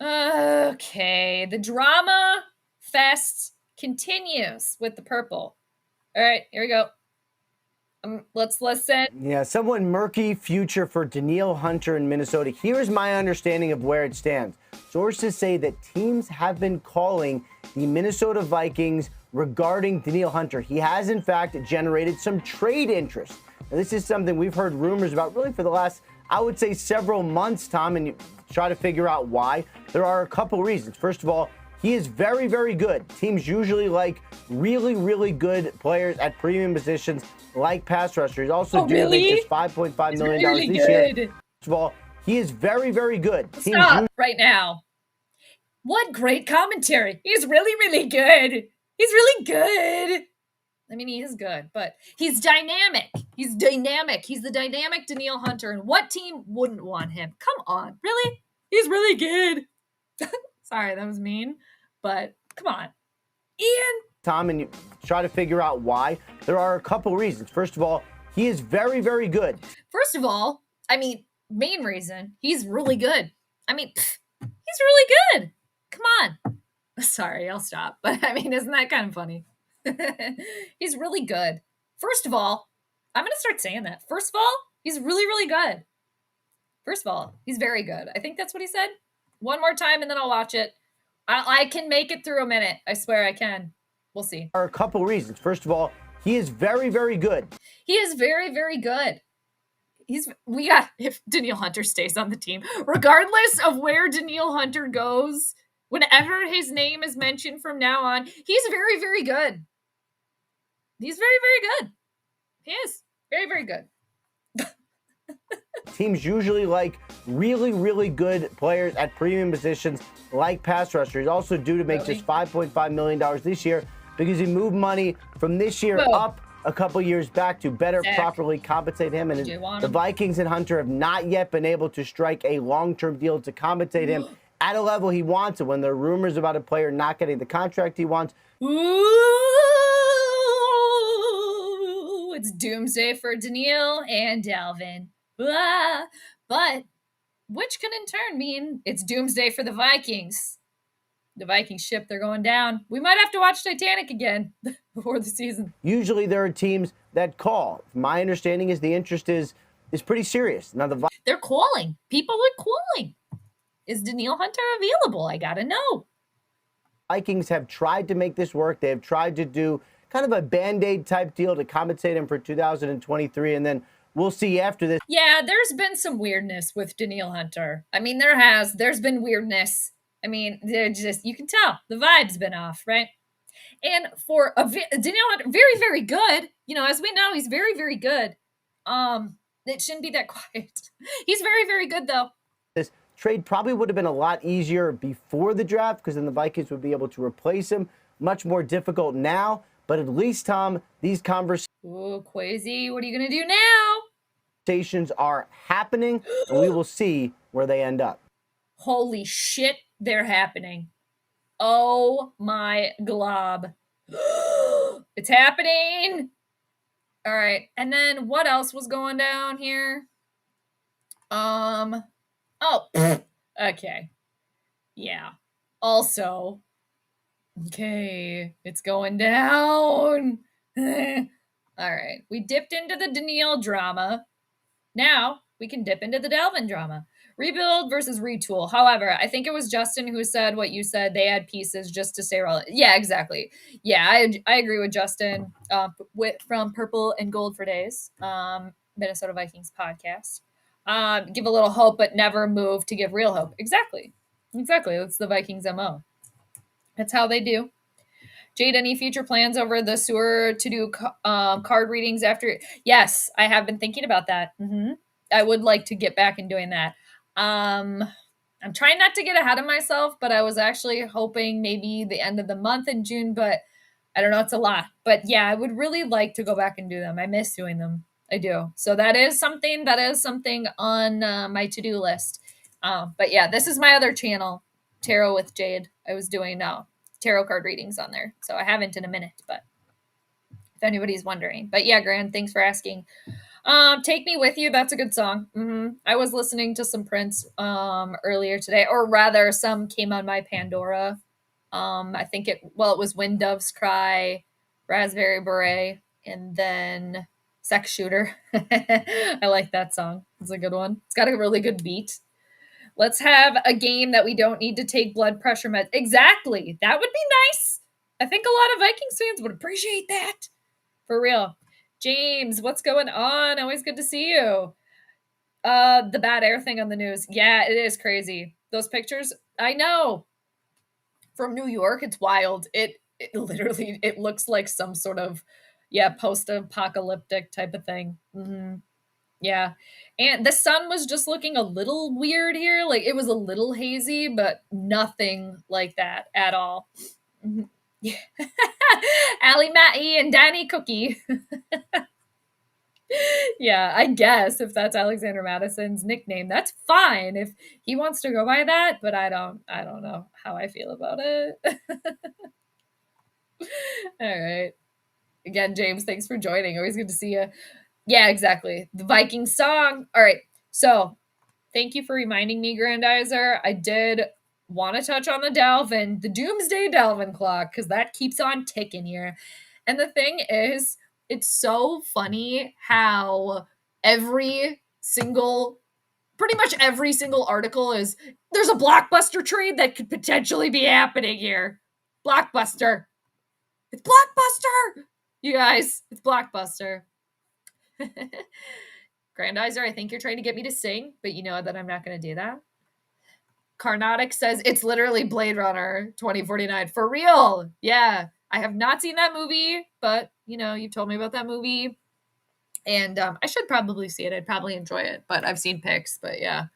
Okay, the drama fest continues with the purple. All right, here we go. Let's listen. Yeah, somewhat murky future for Danielle Hunter in Minnesota. Here's my understanding of where it stands. Sources say that teams have been calling the Minnesota Vikings regarding Danielle Hunter. He has, in fact, generated some trade interest. Now, this is something we've heard rumors about really for the last, I would say, several months, Tom, and you try to figure out why. There are a couple reasons. First of all, he is very, very good. Teams usually like really, really good players at premium positions like pass rusher. He's also due just $5.5 million this year. First of all, he is very, very good. Stop right now. What great commentary. He's really, really good. He's really good. I mean, he is good, but he's dynamic. He's dynamic. He's the dynamic Danielle Hunter. And what team wouldn't want him? Come on. Really? He's really good. Sorry, that was mean, but come on. Ian. Tom, and you try to figure out why. There are a couple reasons. First of all, he is very, very good. First of all, I mean, main reason, he's really good. I mean, he's really good. Come on. Sorry, I'll stop. But I mean, isn't that kind of funny? He's really good. First of all, I'm going to start saying that. First of all, he's really, really good. First of all, he's very good. I think that's what he said. One more time and then I'll watch it. I can make it through a minute. I swear I can. We'll see. There are a couple reasons. First of all, he is very, very good. He is very, very good. If Danielle Hunter stays on the team, regardless of where Danielle Hunter goes, whenever his name is mentioned from now on, he's very, very good. He's very, very good. He is very, very good. Teams usually like really, really good players at premium positions like pass rusher. He's also due to make just $5.5 million this year because he moved money from this year up a couple years back to better properly compensate him. And the Vikings and Hunter have not yet been able to strike a long-term deal to compensate him at a level he wants. And when there are rumors about a player not getting the contract he wants, it's doomsday for Danielle and Dalvin. But which can in turn mean it's doomsday for the Vikings. The Vikings ship, they're going down. We might have to watch Titanic again before the season. Usually there are teams that call. My understanding is the interest is pretty serious. Now they're calling. People are calling. Is Danielle Hunter available? I gotta know. Vikings have tried to make this work. They have tried to do kind of a Band-Aid type deal to compensate him for 2023, and then we'll see after this. Yeah, there's been some weirdness with Danielle Hunter. I mean, there's been weirdness. I mean, they're just, you can tell the vibe's been off, right? And for Danielle Hunter, very, very good. You know, as we know, he's very, very good. It shouldn't be that quiet. He's very, very good, though. This trade probably would have been a lot easier before the draft because then the Vikings would be able to replace him. Much more difficult now, but at least, Tom, these conversations. Ooh, Quasi, what are you going to do now? Conversations are happening, and we will see where they end up. Holy shit, they're happening. Oh my glob. It's happening. All right. And then what else was going down here? Oh, okay. Yeah. Also, okay, it's going down. All right. We dipped into the Danielle drama. Now we can dip into the Dalvin drama. Rebuild versus retool. However, I think it was Justin who said what you said. They had pieces just to stay relevant. Yeah, exactly. Yeah, I agree with Justin from Purple and Gold for Days, Minnesota Vikings podcast. Give a little hope, but never move to give real hope. Exactly. That's the Vikings MO. That's how they do. Jade, any future plans over the sewer to do card readings after? Yes, I have been thinking about that. I would like to get back in doing that. I'm trying not to get ahead of myself, but I was actually hoping maybe the end of the month in June, but I don't know. It's a lot. But yeah, I would really like to go back and do them. I miss doing them. I do. So that is something on my to-do list. But yeah, this is my other channel, Tarot with Jade. I was doing tarot card readings on there. So I haven't in a minute, but if anybody's wondering. But yeah, Gran, thanks for asking. Take Me With You, that's a good song. I was listening to some Prince earlier today, or rather some came on my Pandora. I think it was When Doves Cry, Raspberry Beret, and then Sex Shooter. I like that song. It's a good one. It's got a really good beat. Let's have a game that we don't need to take blood pressure meds. Exactly. That would be nice. I think a lot of Vikings fans would appreciate that. For real. James, what's going on? Always good to see you. The bad air thing on the news. Yeah, it is crazy. Those pictures, I know. From New York, it's wild. It literally, it looks like some sort of, post-apocalyptic type of thing. Yeah. And the sun was just looking a little weird here. Like it was a little hazy, but nothing like that at all. Mhm. Yeah. Allie Matty and Danny Cookie. Yeah, I guess if that's Alexander Madison's nickname, that's fine if he wants to go by that, but I don't know how I feel about it. All right. Again, James, thanks for joining. Always good to see you. Yeah, exactly. The Viking song. All right. So, thank you for reminding me, Grandizer. I did want to touch on the Doomsday Delvin clock, because that keeps on ticking here. And the thing is, it's so funny how pretty much every single article is there's a blockbuster trade that could potentially be happening here. Blockbuster. It's Blockbuster. You guys, it's Blockbuster. Grandizer, I think you're trying to get me to sing, but you know that I'm not going to do that. Carnatic says it's literally Blade Runner 2049. For real. Yeah. I have not seen that movie, but you told me about that movie. And I should probably see it. I'd probably enjoy it, but I've seen pics. But yeah,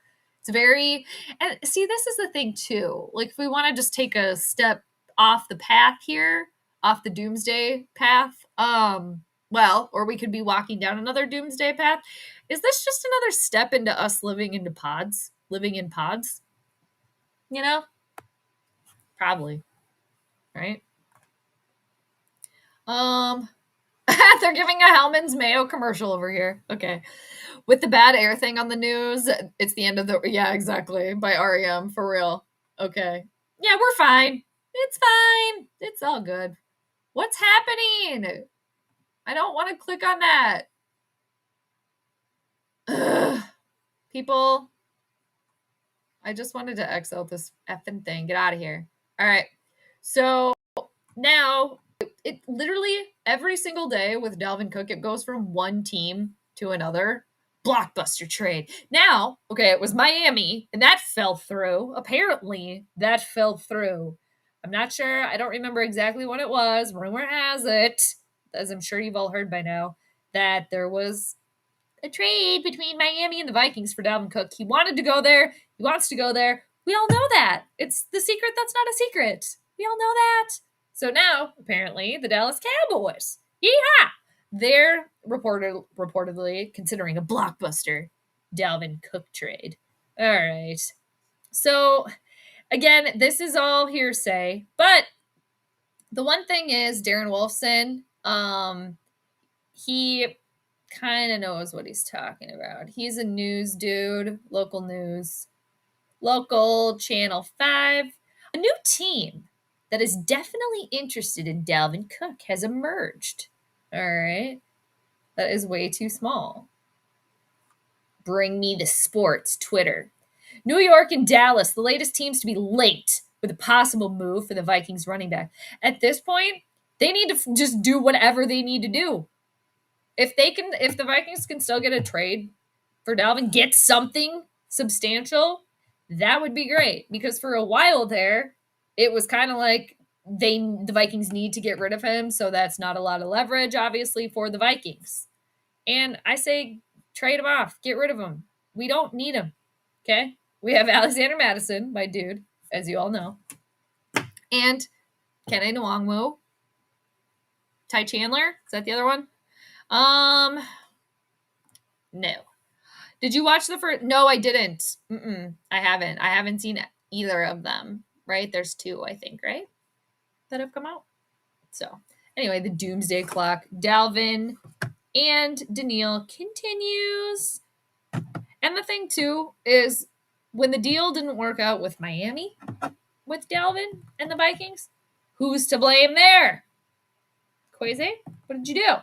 it's very. And see, this is the thing too. Like, if we want to just take a step off the path here, off the doomsday path, well, or we could be walking down another doomsday path. Is this just another step into us living in pods? You know, probably, right? Um, they're giving a Hellman's Mayo commercial over here. Okay. With the bad air thing on the news, it's the end of the. Yeah, exactly. By REM, for real. Okay. Yeah, we're fine. It's fine. It's all good. What's happening? I don't want to click on that. Ugh. People, I just wanted to X out this effing thing. Get out of here. All right. So now, it literally every single day with Dalvin Cook, it goes from one team to another. Blockbuster trade. Now, okay, it was Miami, and that fell through. Apparently, that fell through. I'm not sure. I don't remember exactly what it was. Rumor has it, as I'm sure you've all heard by now, that there was a trade between Miami and the Vikings for Dalvin Cook. He wanted to go there. He wants to go there. We all know that. It's the secret that's not a secret. We all know that. So now, apparently, the Dallas Cowboys, yeehaw, they're reportedly considering a blockbuster Dalvin Cook trade. All right. So, again, this is all hearsay, but the one thing is Darren Wolfson, he kind of knows what he's talking about. He's a news dude, local news, local Channel 5. A new team that is definitely interested in Dalvin Cook has emerged. All right. That is way too small. Bring me the sports, Twitter. New York and Dallas, the latest teams to be linked with a possible move for the Vikings running back. At this point, they need to just do whatever they need to do. If the Vikings can still get a trade for Dalvin, get something substantial, that would be great. Because for a while there, it was kind of like the Vikings need to get rid of him, so that's not a lot of leverage, obviously, for the Vikings. And I say trade him off, get rid of him. We don't need him. Okay? We have Alexander Madison, my dude, as you all know. And Kenny Nwangwu. Ty Chandler, is that the other one? No. Did you watch the first? No, I didn't. I haven't. I haven't seen either of them. Right? There's two, I think, right? That have come out. So, anyway, the Doomsday Clock, Dalvin and Daniil continues. And the thing too is, when the deal didn't work out with Miami, with Dalvin and the Vikings, who's to blame there? Quasi, what did you do?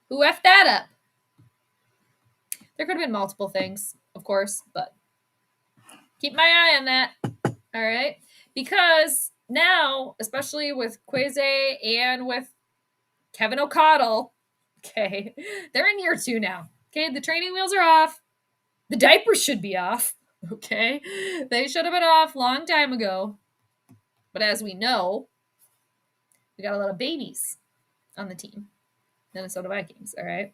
Who effed that up? There could have been multiple things, of course, but keep my eye on that. All right. Because now, especially with Quasi and with Kevin O'Connell, okay, they're in year 2 now. Okay, the training wheels are off. The diapers should be off. Okay, they should have been off long time ago. But as we know, we got a lot of babies on the team, Minnesota Vikings. All right.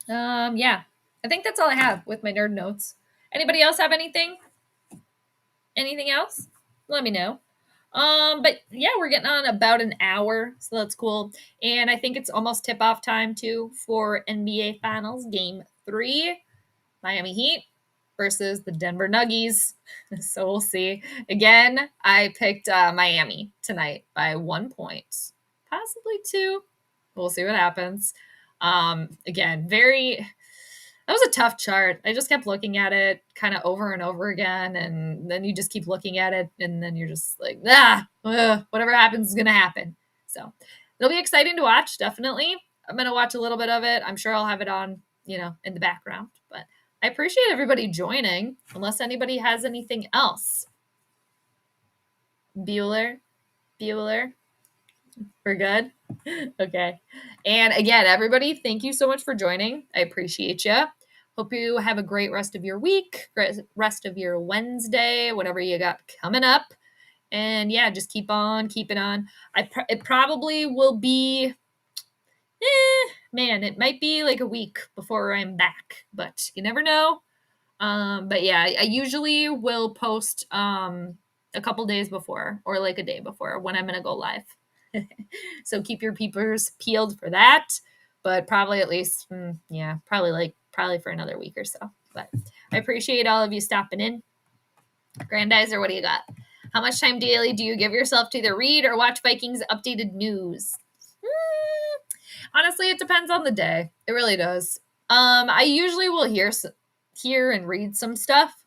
Yeah. I think that's all I have with my nerd notes. Anybody else have anything? Anything else? Let me know. But yeah, we're getting on about an hour, so that's cool. And I think it's almost tip off time too for NBA Finals Game 3, Miami Heat versus the Denver Nuggets. So we'll see. Again, I picked Miami tonight by 1 point, possibly 2. We'll see what happens. Again, that was a tough chart. I just kept looking at it kind of over and over again, and then you just keep looking at it, and then you're just like, whatever happens is gonna happen. So it'll be exciting to watch, definitely. I'm gonna watch a little bit of it. I'm sure I'll have it on, in the background. But I appreciate everybody joining, unless anybody has anything else. Bueller, we're good. Okay. And again, everybody, thank you so much for joining. I appreciate you. Hope you have a great rest of your week, great rest of your Wednesday, whatever you got coming up. And yeah, just keep on keeping on. It probably will be, it might be like a week before I'm back, but you never know. But yeah, I usually will post a couple days before or like a day before when I'm going to go live. So keep your peepers peeled for that, but probably at least, probably for another week or so. But I appreciate all of you stopping in. Grandizer, what do you got? How much time daily do you give yourself to either read or watch Vikings updated news? Honestly, it depends on the day. It really does. I usually will hear and read some stuff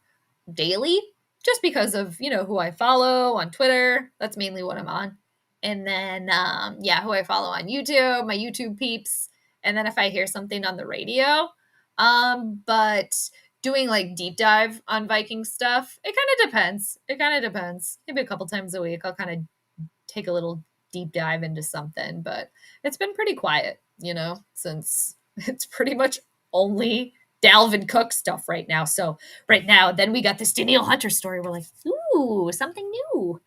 daily just because of, who I follow on Twitter. That's mainly what I'm on. And then, who I follow on YouTube, my YouTube peeps. And then if I hear something on the radio, but doing like deep dive on Viking stuff, it kind of depends. Maybe a couple times a week, I'll kind of take a little deep dive into something, but it's been pretty quiet, since it's pretty much only Dalvin Cook stuff right now. So right now, then we got this Danielle Hunter story. We're like, ooh, something new.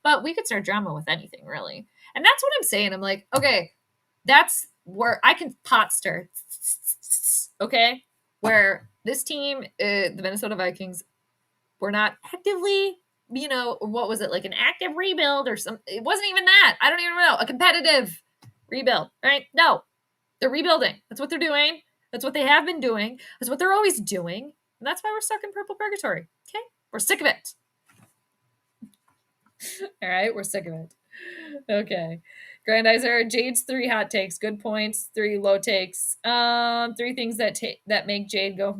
But we could start drama with anything, really. And that's what I'm saying. I'm like, okay, that's where I can pot stir. Okay? Where this team, the Minnesota Vikings, were not actively, what was it? Like an active rebuild or something. It wasn't even that. I don't even know. A competitive rebuild, right? No. They're rebuilding. That's what they're doing. That's what they have been doing. That's what they're always doing. And that's why we're stuck in purple purgatory. Okay? We're sick of it. All right, we're sick of it. Okay. Grandizer, Jade's 3 hot takes, good points, 3 low takes. 3 things that make Jade go,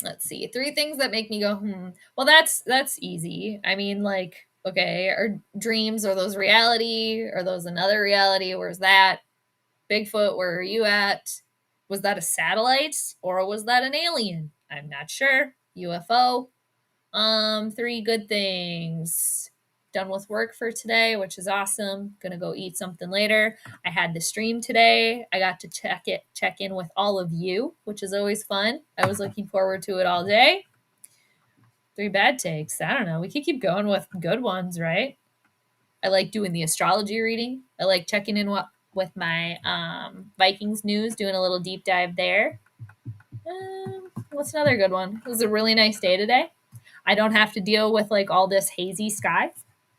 let's see. 3 things that make me go, Well, that's easy. I mean, like, okay, are dreams, are those reality? Are those another reality? Where's that? Bigfoot, where are you at? Was that a satellite or was that an alien? I'm not sure. UFO. 3 good things. Done with work for today, which is awesome. Gonna go eat something later. I had the stream today. I got to check in with all of you, which is always fun. I was looking forward to it all day. 3 bad takes. I don't know. We could keep going with good ones, right? I like doing the astrology reading. I like checking in with my Vikings news, doing a little deep dive there. What's another good one? It was a really nice day today. I don't have to deal with like all this hazy sky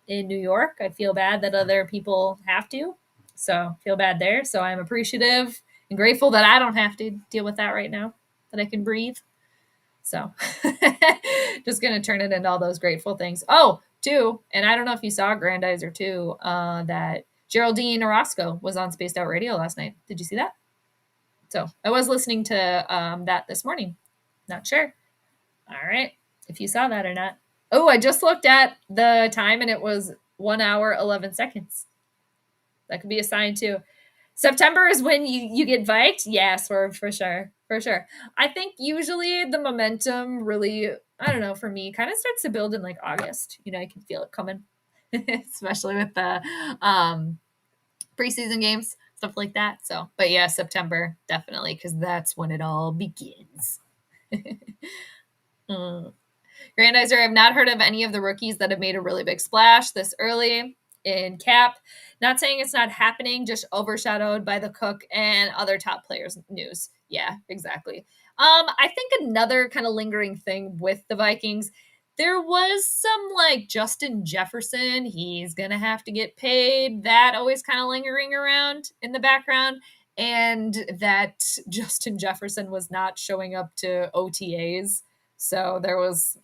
in New York. I feel bad that other people have to. So feel bad there. So I'm appreciative and grateful that I don't have to deal with that right now, that I can breathe. So just going to turn it into all those grateful things. Oh, too, and I don't know if you saw Grandizer too, that Geraldine Orozco was on Spaced Out Radio last night. Did you see that? So I was listening to that this morning. Not sure. All right. If you saw that or not. Oh, I just looked at the time and it was 1 hour, 11 seconds. That could be a sign too. September is when you get viked. Yes, for sure. For sure. I think usually the momentum really, I don't know, for me, kind of starts to build in like August. I can feel it coming, especially with the preseason games, stuff like that. So, but yeah, September, definitely, because that's when it all begins. Grandizer, I've not heard of any of the rookies that have made a really big splash this early. in cap. Not saying it's not happening, just overshadowed by the Cook and other top players news. Yeah, exactly. I think another kind of lingering thing with the Vikings, there was some like Justin Jefferson, he's gonna have to get paid. That always kind of lingering around in the background. And that Justin Jefferson was not showing up to OTAs. So there was,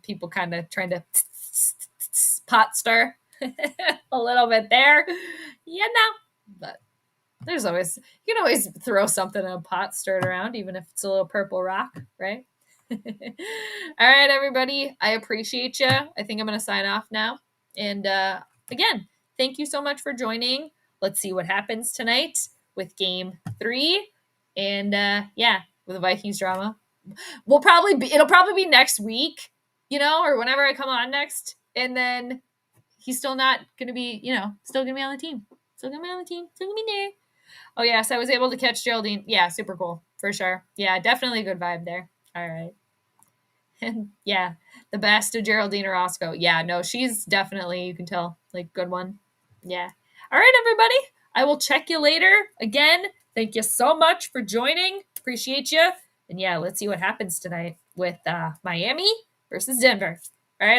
people kind of trying to pot stir a little bit there, but there's always, you can always throw something in a pot, stir it around, even if it's a little purple rock, right? All right, everybody. I appreciate you. I think I'm going to sign off now. And again, thank you so much for joining. Let's see what happens tonight with game 3. And with the Vikings drama. It'll probably be next week, or whenever I come on next. And then he's still not going to be, still going to be on the team. Still going to be on the team. Still going to be there. Oh, yes, I was able to catch Geraldine. Yeah, super cool, for sure. Yeah, definitely a good vibe there. All right. And yeah, the best of Geraldine Orozco. Yeah, no, she's definitely, you can tell, like, good one. Yeah. All right, everybody. I will check you later. Again, thank you so much for joining. Appreciate you. And yeah, let's see what happens tonight with Miami versus Denver.